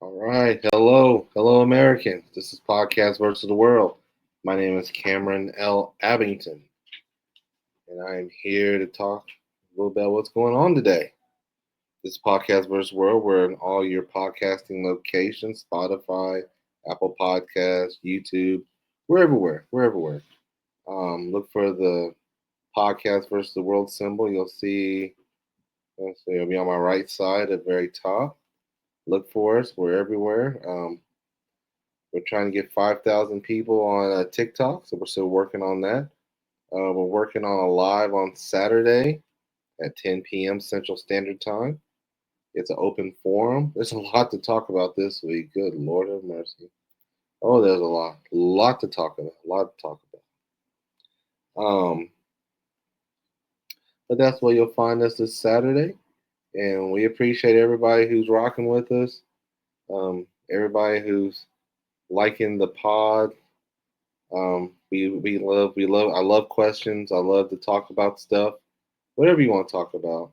All right. Hello, Americans. This is Podcast versus the World. My name is Cameron L. Abington, and I am here to talk a little about what's going on today. This is Podcast versus World. We're in all your podcasting locations: Spotify, Apple Podcasts, YouTube. We're everywhere. We're everywhere. Look for the Podcast versus the World symbol. You'll see. Let's see. It'll be on my right side at the very top. Look for us. We're everywhere. We're trying to get 5,000 people on TikTok, so we're still working on that. We're working on a live on Saturday at 10 p.m. Central Standard Time. It's an open forum. There's a lot to talk about this week. Good Lord have mercy. Oh, there's a lot to talk about. A lot to talk about. But that's where you'll find us this Saturday, and we appreciate everybody who's rocking with us. Everybody who's liking the pod. We love. I love questions. I love to talk about stuff. Whatever you want to talk about.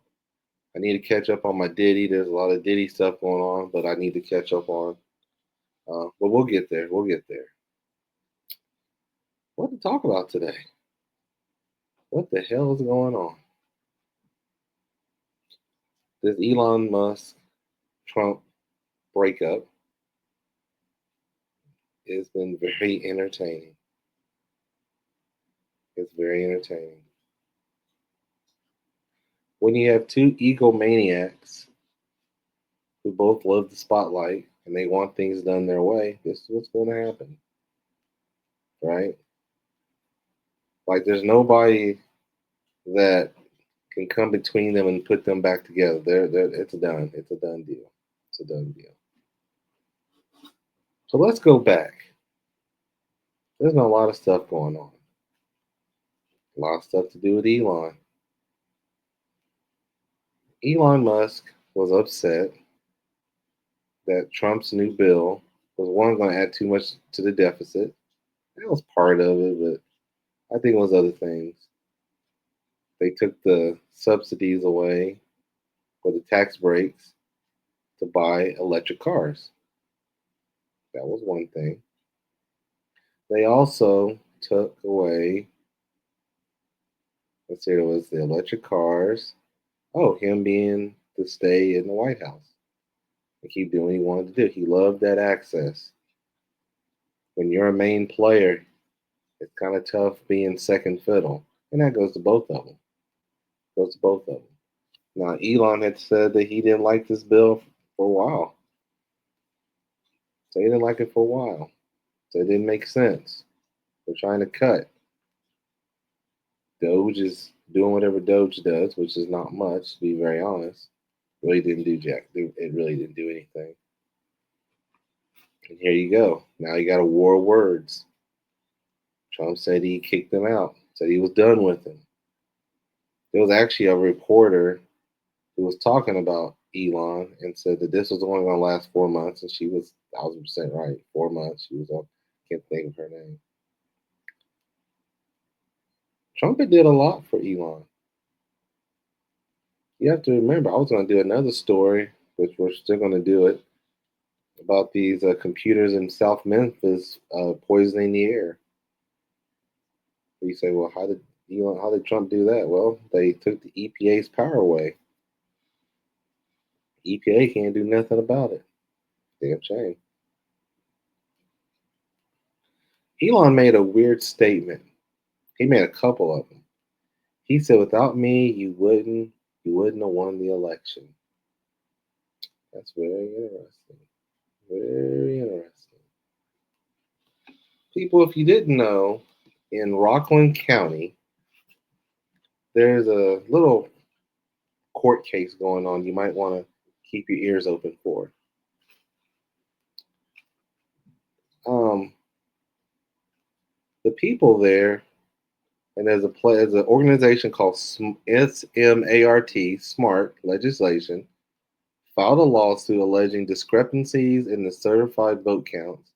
I need to catch up on my Diddy. There's a lot of Diddy stuff going on, but I need to catch up on. But we'll get there. We'll get there. What to talk about today? What the hell is going on? This Elon Musk Trump breakup has been very entertaining. It's very entertaining. When you have two egomaniacs who both love the spotlight and they want things done their way, this is what's going to happen, right? Like, there's nobody that can come between them and put them back together. It's done. It's a done deal. It's a done deal. So let's go back. There's been a lot of stuff going on. A lot of stuff to do with Elon. Elon Musk was upset that Trump's new bill was one going to add too much to the deficit. That was part of it, but I think it was other things. They took the subsidies away or the tax breaks to buy electric cars. That was one thing. They also took away, let's see, it was the electric cars. Oh, him being to stay in the White House and keep doing what he wanted to do. He loved that access. When you're a main player, it's kind of tough being second fiddle. And that goes to both of them. Goes to both of them. Now, Elon had said that he didn't like this bill for a while. So he didn't like it for a while. So it didn't make sense. They're trying to cut. Doge is doing whatever Doge does, which is not much, to be very honest. Really didn't do jack. It really didn't do anything. And here you go. Now you got a war of words. Trump said he kicked him out. Said he was done with him. There was actually a reporter who was talking about Elon and said that this was only going to last 4 months, and she was 1,000% right. 4 months. She was on. Can't think of her name. Trump did a lot for Elon. You have to remember, I was going to do another story, which we're still going to do it, about these computers in South Memphis poisoning the air. You say, well, how did Trump do that? Well, they took the EPA's power away. EPA can't do nothing about it. Damn shame. Elon made a weird statement. He made a couple of them. He said, "Without me, you wouldn't have won the election." That's very interesting. Very interesting. People, if you didn't know, in Rockland County, there's a little court case going on. You might want to keep your ears open for. Um, the people there, and there's an organization called SMART, Smart Legislation, filed a lawsuit alleging discrepancies in the certified vote counts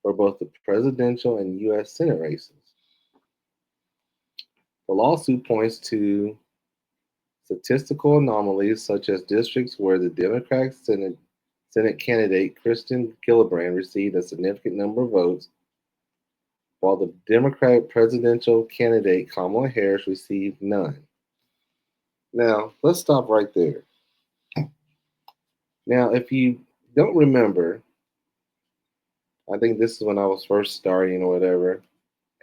for both the presidential and U.S. Senate races. The lawsuit points to statistical anomalies such as districts where the Democratic Senate candidate Kristen Gillibrand received a significant number of votes, while the Democratic presidential candidate Kamala Harris received none. Now, let's stop right there. Now, if you don't remember, I think this is when I was first starting or whatever,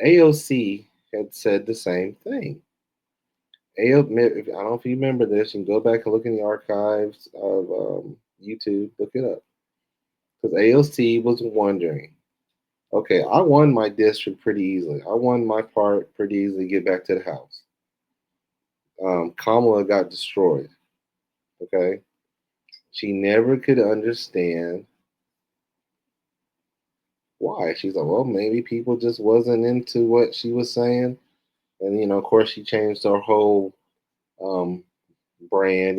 AOC had said the same thing. I don't know if you remember this, you can go back and look in the archives of YouTube, look it up. Because AOC was wondering, okay, I won my district pretty easily. I won my part pretty easily to get back to the House. Kamala got destroyed. Okay. She never could understand why. She's like, well, maybe people just wasn't into what she was saying. And, of course, she changed her whole um, brand,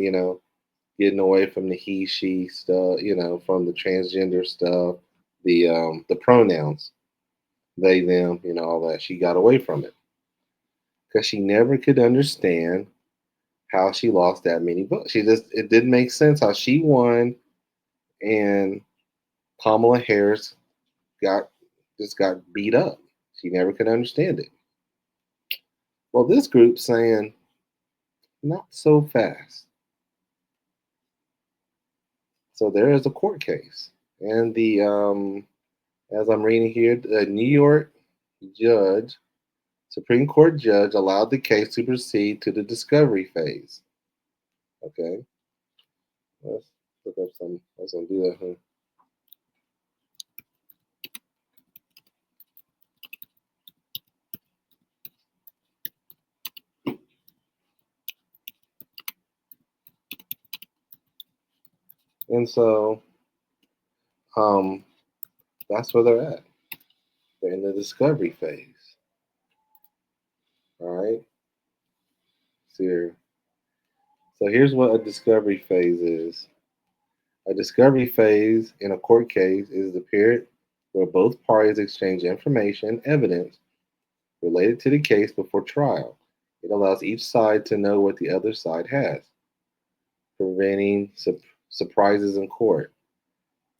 getting away from the he, she stuff, from the transgender stuff, the pronouns, they, them, all that. She got away from it because she never could understand how she lost that many votes. It didn't make sense how she won and Kamala Harris got got beat up. She never could understand it. Well, this group saying not so fast. So there is a court case, and the as I'm reading here, the New York judge, Supreme Court judge, allowed the case to proceed to the discovery phase. Okay, let's look up some. Let's do that. Huh? And so, um, that's where they're at. They're in the discovery phase. All right. So here's what a discovery phase is. A discovery phase in a court case is the period where both parties exchange information and evidence related to the case before trial. It allows each side to know what the other side has, preventing surprises in court.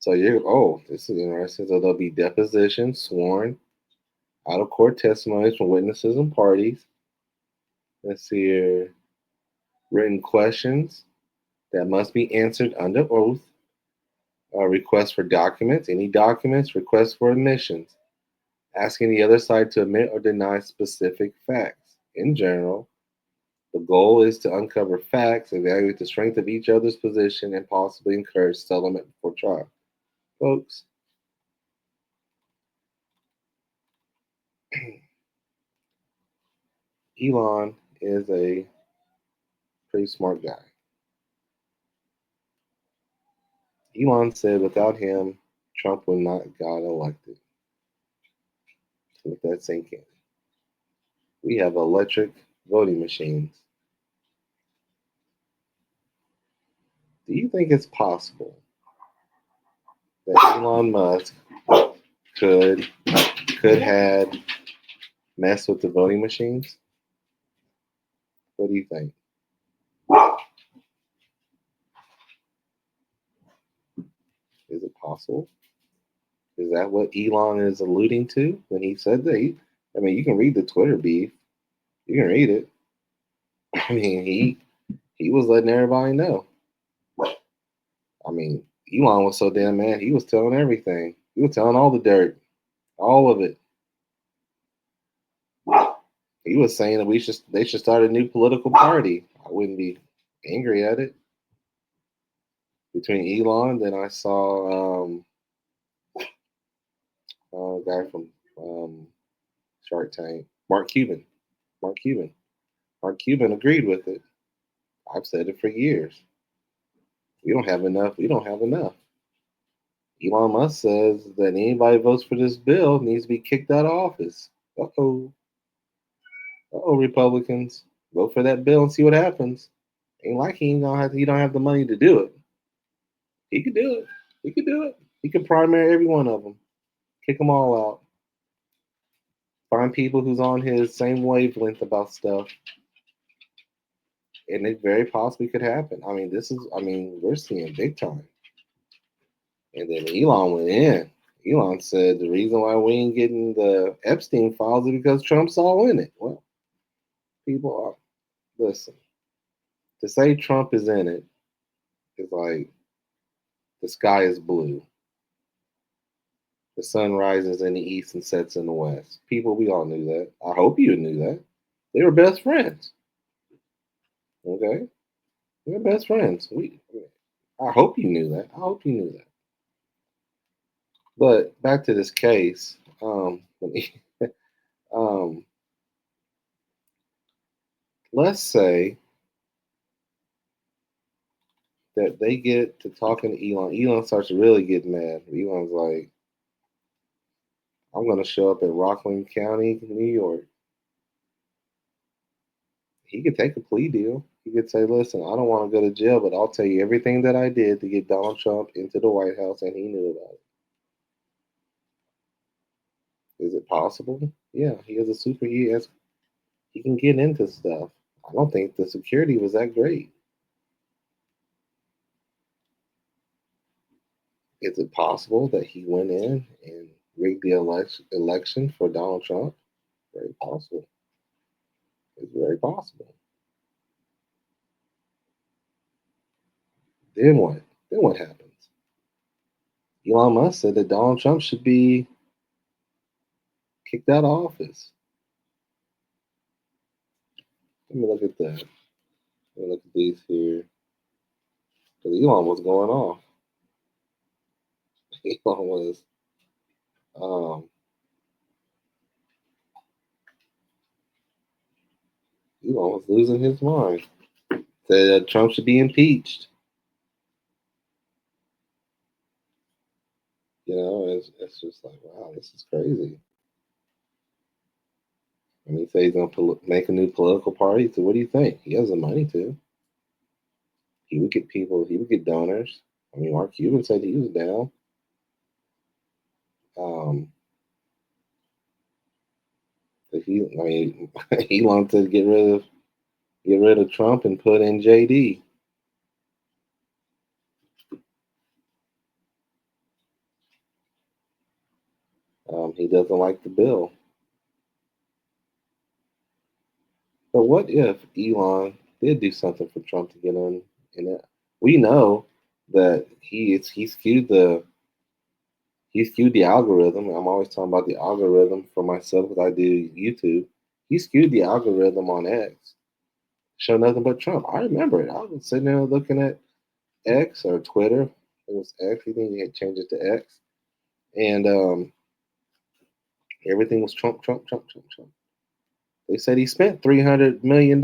So this is interesting. So there'll be depositions, sworn, out of court testimonies from witnesses and parties. Let's see here. Written questions that must be answered under oath. Requests for documents, any documents, requests for admissions, asking the other side to admit or deny specific facts. In general, the goal is to uncover facts, evaluate the strength of each other's position, and possibly encourage settlement before trial. Folks, Elon is a pretty smart guy. Elon said without him, Trump would not got elected. Let that sink in. We have electric voting machines. Do you think it's possible that Elon Musk could had messed with the voting machines? What do you think? Is it possible? Is that what Elon is alluding to when he said that? You can read the Twitter beef. You can read it. I mean, he was letting everybody know. I mean, Elon was so damn mad. He was telling everything. He was telling all the dirt, all of it. He was saying that they should start a new political party. I wouldn't be angry at it. Between Elon, then I saw a guy from Shark Tank, Mark Cuban. Mark Cuban. Mark Cuban agreed with it. I've said it for years. We don't have enough. We don't have enough. Elon Musk says that anybody votes for this bill needs to be kicked out of office. Uh-oh. Uh-oh, Republicans. Vote for that bill and see what happens. Ain't like he don't have the money to do it. He could do it. He could do it. He could primary every one of them. Kick them all out. Find people who's on his same wavelength about stuff. And it very possibly could happen. We're seeing big time. And then Elon went in. Elon said the reason why we ain't getting the Epstein files is because Trump's all in it. Well, people are, listen, to say Trump is in it is like the sky is blue. The sun rises in the east and sets in the west. People, we all knew that. I hope you knew that. They were best friends. Okay? They're best friends. I hope you knew that. I hope you knew that. But back to this case. Um, let's say that they get to talking to Elon. Elon starts to really get mad. Elon's like, I'm going to show up at Rockland County, New York. He could take a plea deal. He could say, listen, I don't want to go to jail, but I'll tell you everything that I did to get Donald Trump into the White House, and he knew about it. Is it possible? Yeah, he is a super. He can get into stuff. I don't think the security was that great. Is it possible that he went in and rigged the election for Donald Trump? Very possible. It's very possible. Then what? Then what happens? Elon Musk said that Donald Trump should be kicked out of office. Let me look at that. Let me look at these here. Because Elon was going off. Elon was um, Elon was losing his mind. Said that Trump should be impeached. It's just like, wow, this is crazy. And he said he's going to make a new political party. So what do you think? He has the money to. He would get people. He would get donors. I mean, Mark Cuban said he was down. Um, but I mean, he wanted to get rid of Trump and put in JD. He doesn't like the bill. But what if Elon did do something for Trump to get on in it? We know that he skewed the algorithm. I'm always talking about the algorithm for myself because I do YouTube. He skewed the algorithm on X, show nothing but Trump. I remember it. I was sitting there looking at X or Twitter. It was X. He think he had changed it to X, and everything was Trump, Trump, Trump, Trump, Trump. They said he spent $300 million.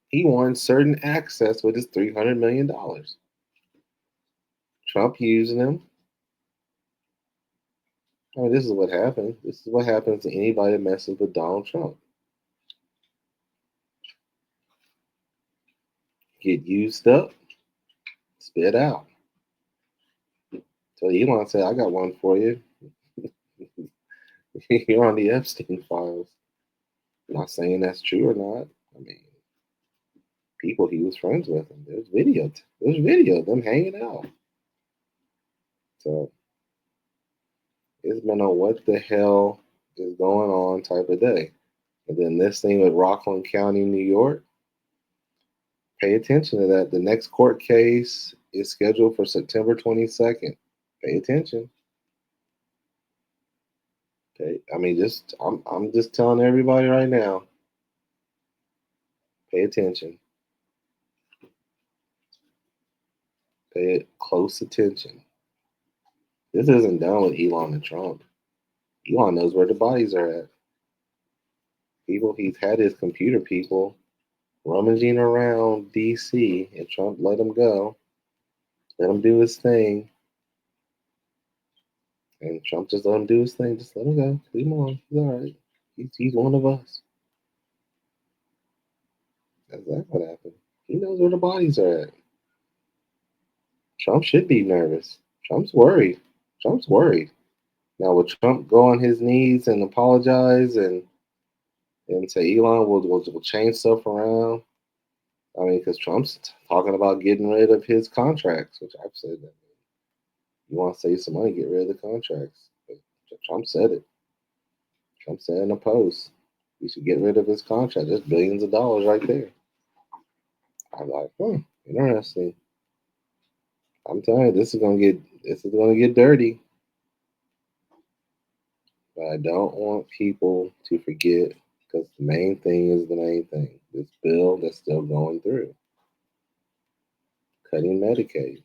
He won certain access with his $300 million. Trump using him. I mean, this is what happens. This is what happens to anybody that messes with Donald Trump. Get used up, spit out. So Elon said, I got one for you. You're on the Epstein files. I'm not saying that's true or not. I mean, people he was friends with, and there's video. There's video of them hanging out. So it's been a what the hell is going on type of day. And then this thing with Rockland County, New York, pay attention to that. The next court case is scheduled for September 22nd. Pay attention. Okay. I mean, I'm just telling everybody right now, pay attention. Pay close attention. This isn't done with Elon and Trump. Elon knows where the bodies are at. He's had his computer people rummaging around DC, and Trump let him go, let him do his thing. And Trump just let him do his thing. Just let him go. Leave him on. He's all right. He's one of us. That's exactly what happened. He knows where the bodies are at. Trump should be nervous. Trump's worried. Trump's worried. Now, will Trump go on his knees and apologize and say, Elon, will change stuff around? I mean, because Trump's talking about getting rid of his contracts, which I've said that you want to save some money, get rid of the contracts. But Trump said it. Trump said in a post, he should get rid of his contract. There's billions of dollars right there. I'm like, interesting. I'm telling you, this is gonna get dirty. But I don't want people to forget because the main thing is the main thing. This bill that's still going through, cutting Medicaid,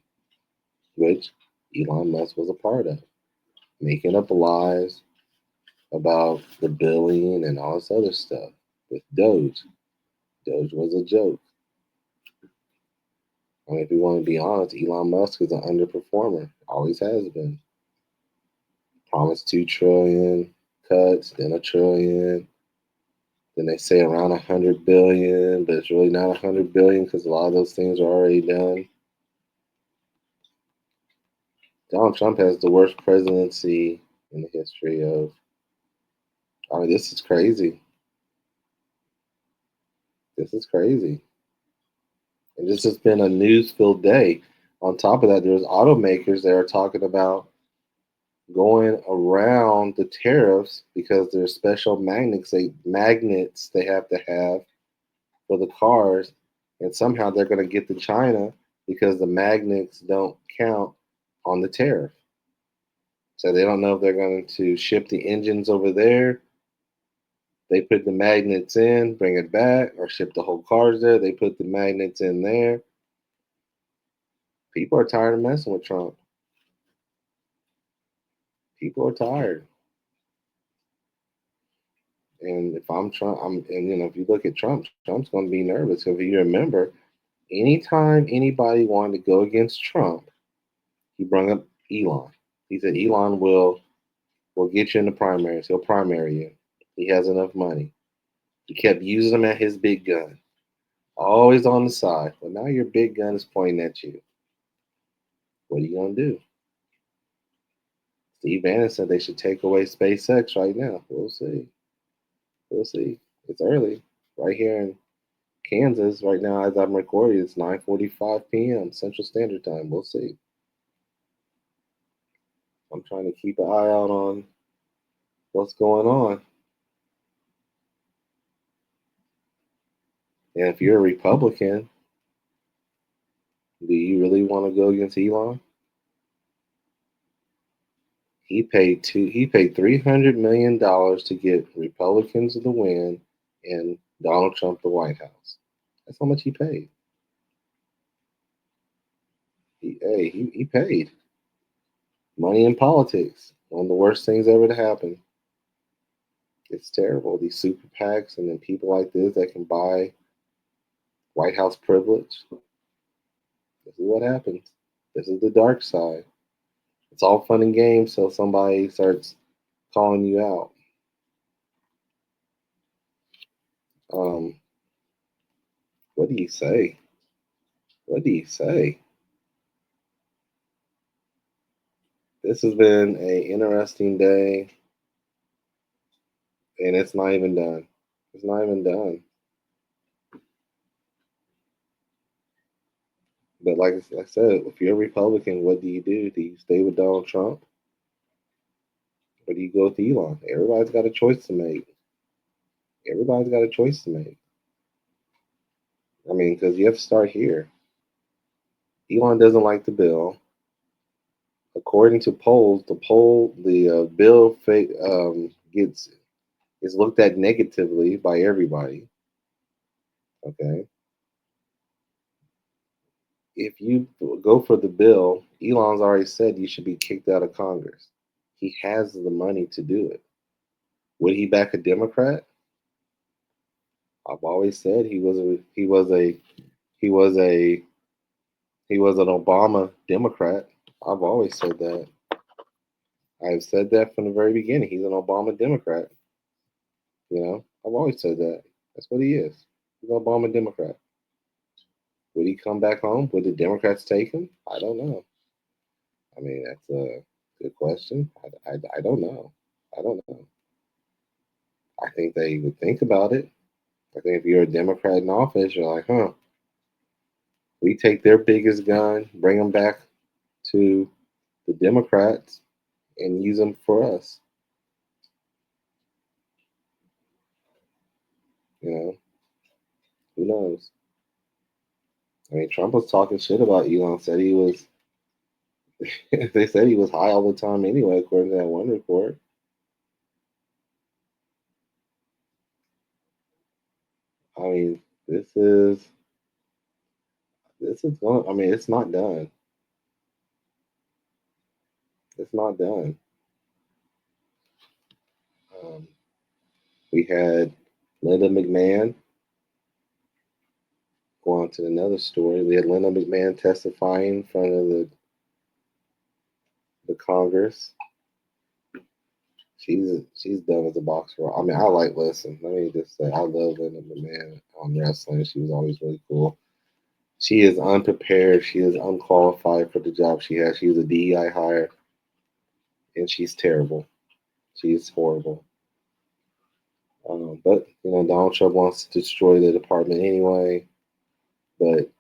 which Elon Musk was a part of, making up lies about the billing and all this other stuff with Doge. Doge was a joke. I mean, if we want to be honest, Elon Musk is an underperformer. Always has been. Promised 2 trillion cuts, then a trillion. Then they say around 100 billion, but it's really not 100 billion because a lot of those things are already done. Donald Trump has the worst presidency in the history of. I mean, this is crazy. This is crazy. And this has been a news-filled day. On top of that, there's automakers that are talking about going around the tariffs because there's special magnets they have to have for the cars, and somehow they're going to get to China because the magnets don't count on the tariff. So they don't know if they're going to ship the engines over there. They put the magnets in, bring it back, or ship the whole cars there. They put the magnets in there. People are tired of messing with Trump. People are tired. And if I'm Trump, if you look at Trump, Trump's going to be nervous. Because if you remember, anytime anybody wanted to go against Trump, he brought up Elon. He said Elon will get you in the primaries. He'll primary you. He has enough money. He kept using him at his big gun, always on the side. Well, now your big gun is pointing at you. What are you gonna do? Steve Bannon said they should take away SpaceX right now. We'll see. We'll see. It's early. Right here in Kansas, right now as I'm recording, it's 9:45 p.m. Central Standard Time. We'll see. I'm trying to keep an eye out on what's going on. And if you're a Republican, do you really want to go against Elon? He paid $300 million to get Republicans to win and Donald Trump the White House. That's how much he paid. He paid. Money in politics. One of the worst things ever to happen. It's terrible. These super PACs and then people like this that can buy White House privilege. This is what happens. This is the dark side. It's all fun and games till somebody starts calling you out. Um, what do you say? What do you say? This has been a interesting day, and it's not even done. It's not even done. But like I said, if you're a Republican, what do you do? Do you stay with Donald Trump, or do you go with Elon? Everybody's got a choice to make. Everybody's got a choice to make. I mean, because you have to start here. Elon doesn't like the bill. According to polls, the bill gets is looked at negatively by everybody. Okay, if you go for the bill, Elon's already said you should be kicked out of Congress. He has the money to do it. Would he back a Democrat? I've always said he was a he was an Obama Democrat. I've always said that. I've said that from the very beginning. He's an Obama Democrat. I've always said that. That's what he is. He's an Obama Democrat. Would he come back home? Would the Democrats take him? I don't know. I mean, that's a good question. I don't know. I don't know. I think they would think about it. I think if you're a Democrat in office, you're like, huh, We take their biggest gun, bring them back to the Democrats, and use them for us. You know, who knows? I mean, Trump was talking shit about Elon. Said he was. They said he was high all the time anyway, according to that one report. I mean, this is going. I mean, it's not done. It's not done. Um, we had Linda McMahon. Go on to another story. We had Linda McMahon testifying in front of the Congress. She's done as a boxer. I mean, I like listen. Let me just say, I love Linda McMahon on wrestling. She was always really cool. She is unprepared. She is unqualified for the job she has. She's a DEI hire, and she's terrible. She's horrible. But Donald Trump wants to destroy the department anyway. But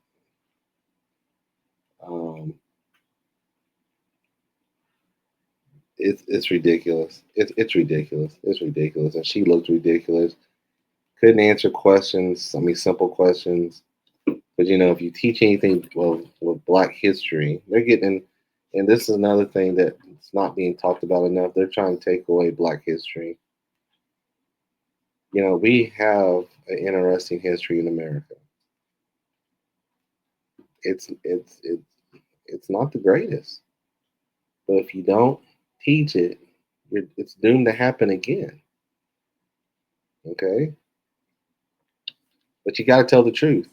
um, it's ridiculous. It's ridiculous. It's ridiculous, and she looked ridiculous. Couldn't answer questions. I mean, simple questions. But if you teach anything with Black history, they're getting, and this is another thing that's not being talked about enough. They're trying to take away Black history. We have an interesting history in America. It's not the greatest, but if you don't teach it, it's doomed to happen again. Okay, but you got to tell the truth.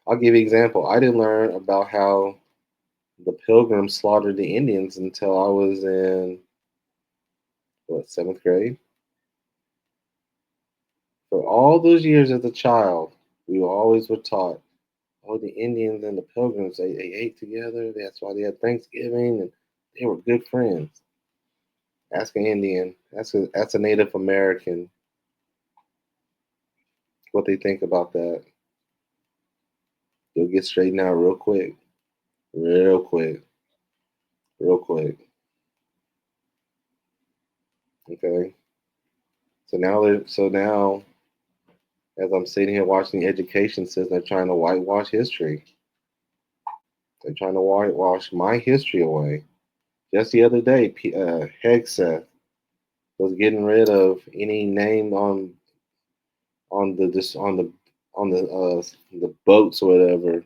I'll give you an example. I didn't learn about how the Pilgrims slaughtered the Indians until I was in seventh grade. For all those years as a child, we always were taught, oh, the Indians and the Pilgrims, they ate together. That's why they had Thanksgiving, and they were good friends. Ask an Indian, that's a Native American, what they think about that. You'll get straightened out real quick, real quick, real quick. Okay. So now, as I'm sitting here watching the education system, they're trying to whitewash history. They're trying to whitewash my history away. Just the other day, Hegseth was getting rid of any name on the just on the boats or whatever,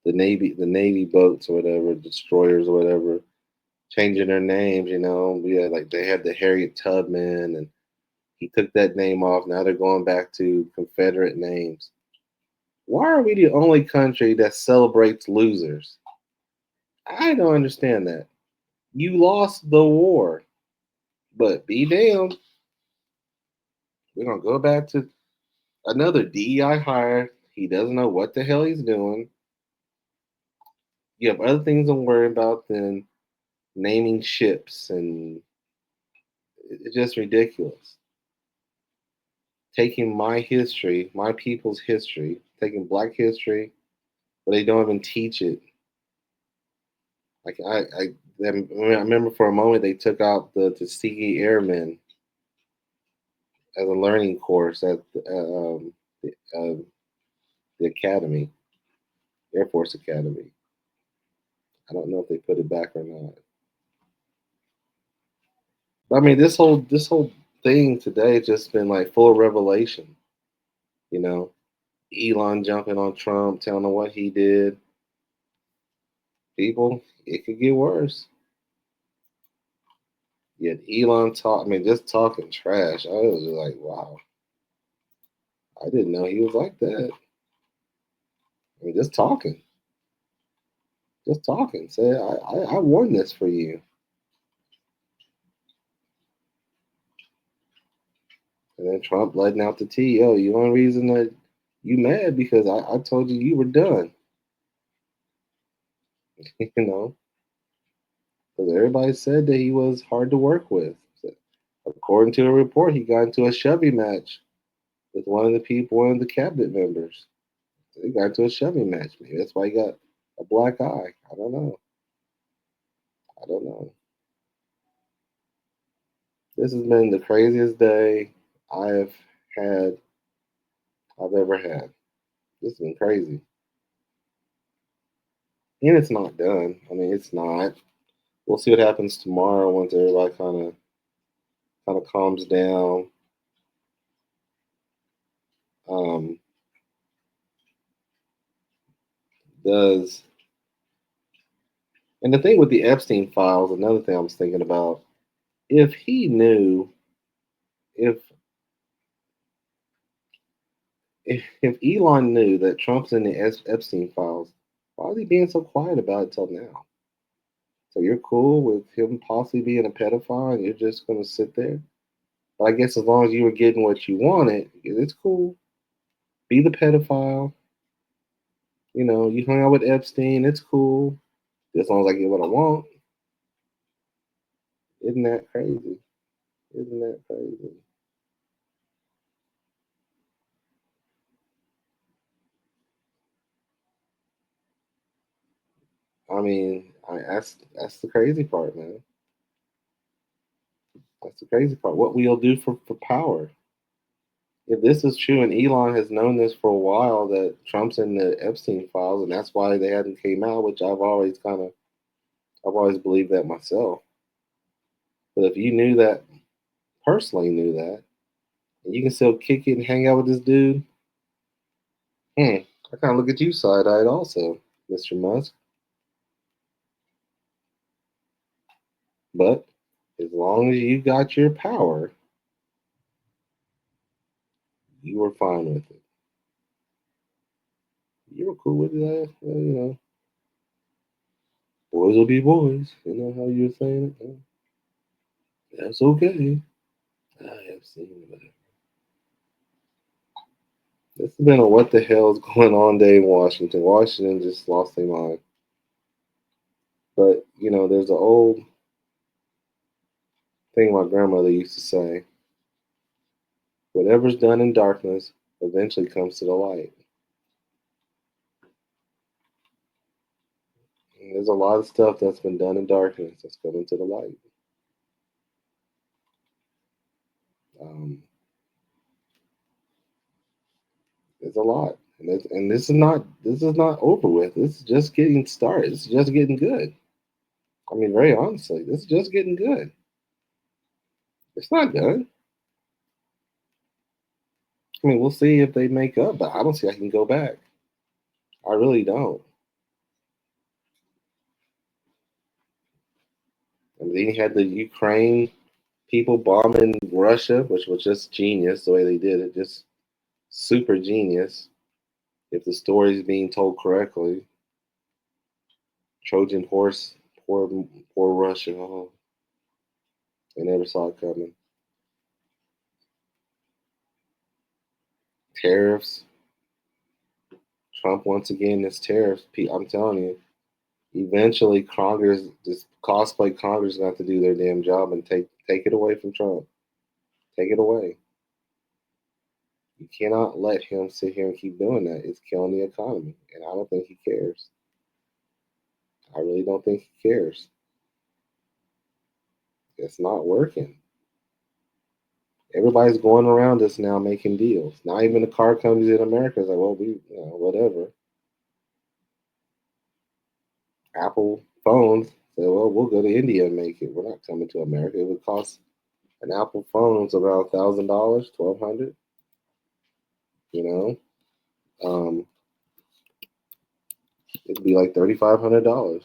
the Navy boats or whatever, destroyers or whatever, changing their names. We had like they had the Harriet Tubman, and he took that name off. Now they're going back to Confederate names. Why are we the only country that celebrates losers? I don't understand that. You lost the war, but be damned, we're gonna go back to another DEI hire. He doesn't know what the hell he's doing. You have other things to worry about than naming ships, and it's just ridiculous. Taking my history, my people's history, taking Black history, but they don't even teach it. Like I remember for a moment they took out the Tuskegee Airmen as a learning course at the academy, Air Force Academy. I don't know if they put it back or not. But I mean, this whole thing today has just been like full of revelation. You know, Elon jumping on Trump, telling him what he did. People, it could get worse. Yet Elon talk. I mean, just talking trash. I was just like, wow, I didn't know he was like that. I mean, just talking. Say, I won this for you. And then Trump letting out the tea. Yo, the only reason that you mad because I told you were done. you know, because everybody said that he was hard to work with. So, according to a report, he got into a shovey match with one of the cabinet members. He got into a shoving match. Maybe that's why he got a black eye. I don't know. I don't know. This has been the craziest day I've had I've ever had. This has been crazy. And it's not done. I mean, it's not. We'll see what happens tomorrow once everybody kind of calms down. Um, does and the thing with the Epstein files, another thing I was thinking about, if he knew, if if Elon knew that Trump's in the Epstein files, why is he being so quiet about it till now? So you're cool with him possibly being a pedophile, and you're just gonna sit there? But I guess as long as you were getting what you wanted, it's cool. Be the pedophile. You know, you hung out with Epstein. It's cool. As long as I get what I want. Isn't that crazy? Isn't that crazy? I mean, that's the crazy part, man. That's the crazy part. What we'll do for power. If this is true, and Elon has known this for a while, that Trump's in the Epstein files, and that's why they hadn't came out, which I've always believed that myself. But if you knew that, personally knew that, and you can still kick it and hang out with this dude, I kind of look at you side eyed also, Mr. Musk. But as long as you got your power, you were fine with it. You were cool with that, boys will be boys. You know how you were saying it? That's okay. I have seen it. This has been a what the hell is going on day in Washington. Washington just lost their mind. But, there's an old thing my grandmother used to say: whatever's done in darkness eventually comes to the light. And there's a lot of stuff that's been done in darkness that's coming to the light. Um, there's a lot. And this is not over with. This is just getting started. This is just getting good. I mean, very honestly, this is just getting good. It's not done. I mean, we'll see if they make up, but I don't see I can go back. I really don't. I mean, then you had the Ukraine people bombing Russia, which was just genius the way they did it, just super genius. If the story is being told correctly, Trojan horse, poor Russia. Oh, they never saw it coming. Tariffs. Trump once again. This tariffs. I'm telling you. Eventually, Congress, this cosplay Congress, is going to have to do their damn job and take it away from Trump. Take it away. You cannot let him sit here and keep doing that. It's killing the economy, and I don't think he cares. I really don't think he cares. It's not working. Everybody's going around us now making deals. Not even the car companies in America is like, well, whatever. Apple phones say, well, we'll go to India and make it. We're not coming to America. It would cost an Apple phone is around $1,000, 1,200. You know, um, it'd be like $3,500.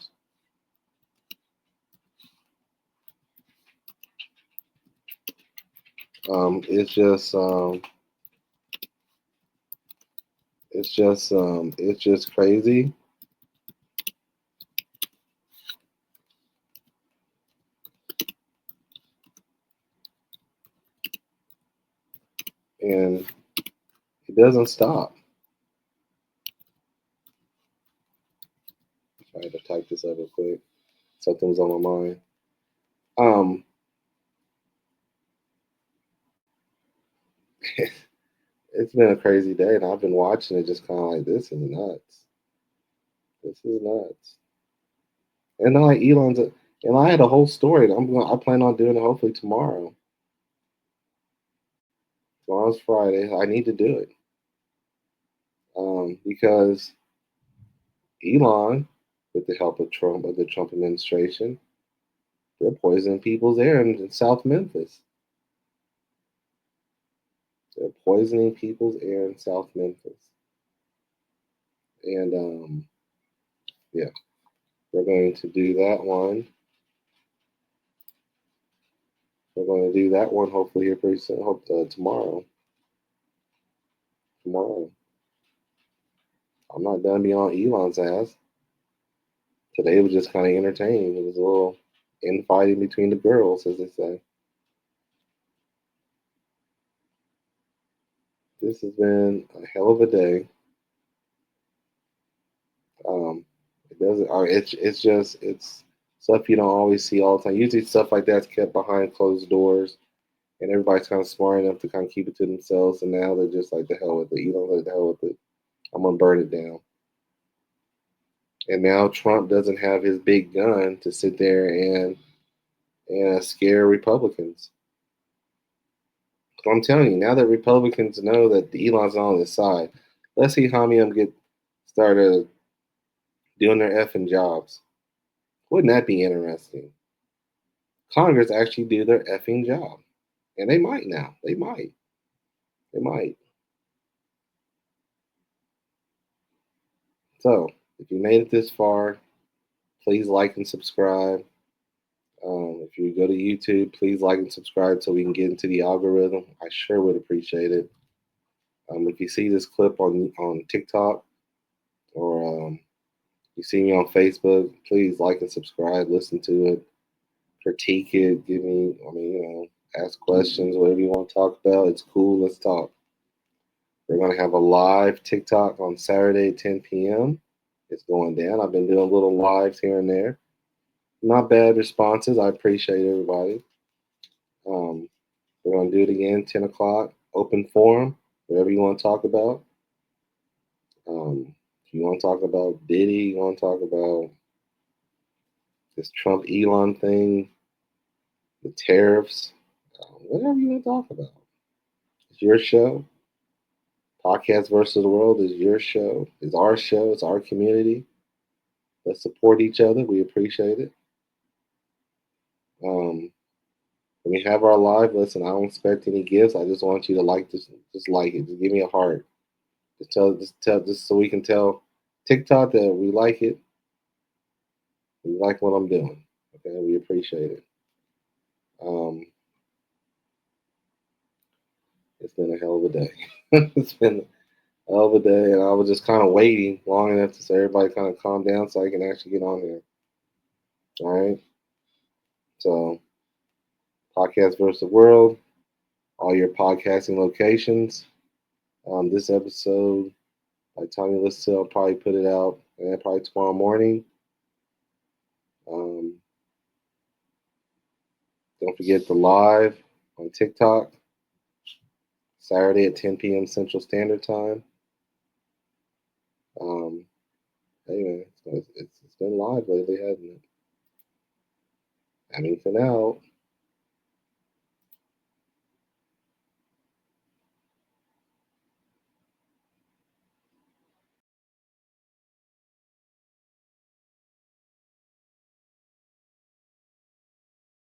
It's just, it's just crazy. And it doesn't stop. I had to type this up real quick. Something was on my mind. Um, It's been a crazy day, and I've been watching it, just kind of like, this is nuts. This is nuts. And then like and I had a whole story. And I plan on doing it hopefully tomorrow. Tomorrow's Friday. I need to do it because Elon, with the help of the Trump administration, they're poisoning people's air in South Memphis. They're poisoning people's air in South Memphis, and yeah, we're going to do that one. We're going to do that one hopefully here pretty soon. Hope tomorrow. Tomorrow. I'm not done being on Elon's ass. Today was just kind of entertaining. It was a little infighting between the girls, as they say. This has been a hell of a day. It doesn't. It's just it's stuff you don't always see all the time. Usually stuff like that's kept behind closed doors, and everybody's kind of smart enough to kind of keep it to themselves. And now they're just like the hell with it. You know, like the hell with it. I'm gonna burn it down. And now Trump doesn't have his big gun to sit there and scare Republicans. So I'm telling you, now that Republicans know that Elon's on his side, let's see how many of them get started doing their effing jobs. Wouldn't that be interesting? Congress actually do their effing job. And they might now. They might. They might. So, if you made it this far, please like and subscribe. If you go to YouTube, please like and subscribe so we can get into the algorithm. I sure would appreciate it. If you see this clip on TikTok or you see me on Facebook, please like and subscribe. Listen to it, critique it, give me. Ask questions, whatever you want to talk about. It's cool. Let's talk. We're gonna have a live TikTok on Saturday at 10 p.m. It's going down. I've been doing little lives here and there. Not bad responses. I appreciate everybody. Um, we're gonna do it again, 10 o'clock, open forum, whatever you want to talk about. If you want to talk about Diddy, you want to talk about this Trump Elon thing, the tariffs, whatever you want to talk about. It's your show. Podcast versus the world is your show. It's our show. It's our community. Let's support each other. We appreciate it. Um, when we have our live, listen, I don't expect any gifts. I just want you to like this. Just like it. Just give me a heart. Just so we can tell TikTok that we like it. We like what I'm doing. Okay, we appreciate it. Um, it's been a hell of a day. It's been a hell of a day, and I was just kind of waiting long enough to say everybody kind of calm down so I can actually get on here. All right. So, podcast versus the world, all your podcasting locations. This episode, by the time you listen to it, I'll probably put it out probably tomorrow morning. Um, don't forget the live on TikTok, Saturday at 10 p.m. Central Standard Time. Um, anyway, it's been live lately, hasn't it? Abington out.